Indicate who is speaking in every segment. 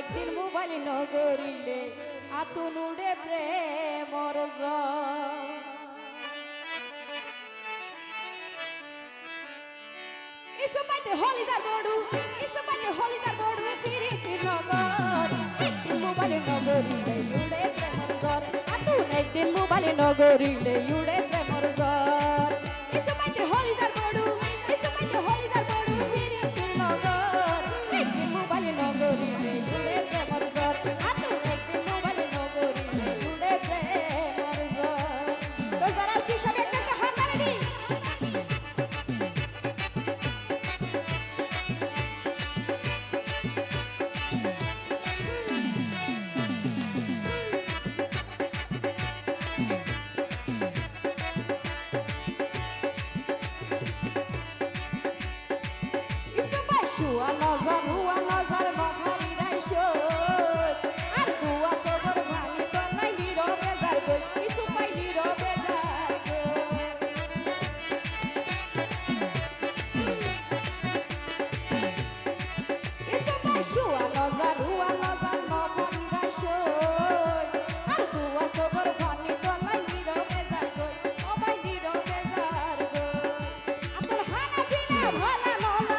Speaker 1: একদিন মোবাইল নগরিলে আতুনুড়ে প্রেমর ইসুপাইতে হলিদার বড়ু ইসুপাইতে হলিদার বড়ু ফিরিতি নগর একদিন মোবাইল নগরিলে উড়ে প্রেমর জ্বর আতুন একদিন মোবাইল নগরিলে উড়ে প্রেমর জ্বর ইসুপাইতে হলিদার বড়ু ইসুপাইতে হলিদার বড়ু ফিরিতি নগর একদিন মোবাইল নগরিলে উড়ে প্রেমর জ্বর আতুন একদিন মোবাইল নগরিলে উড়ে প্রেমর জ্বর তো যারা শিশু একটা হাত ধরে Shua nazar mahali raisho ar dua sobor bhali tonai niro bezar go isu pai niro bezar go isu pai shua nazar mahali raisho ar dua sobor bhali tonai niro bezar go o bai niro bezar go apol hana bina bhala nola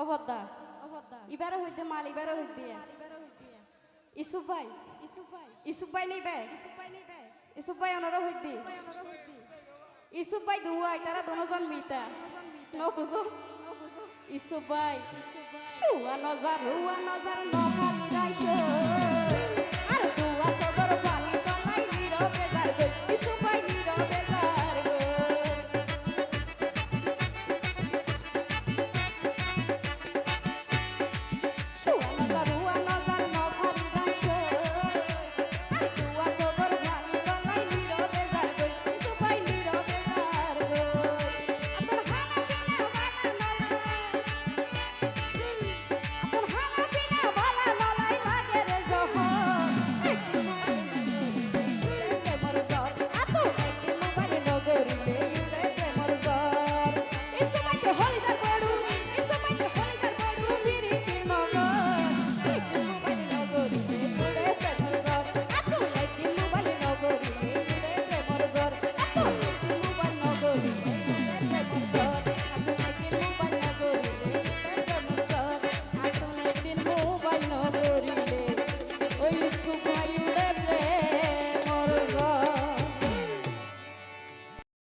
Speaker 1: অবদা ইবারে হইতে মাল ইবারে হইতে ইসুফ ভাই নেবে ইসুফ ভাই অনর হইতে ইসুফ ভাই দুয়াই তারা দুজন মিতা ন বুঝো ইসুফ ভাই শুয়া নজার নখালি রাইছো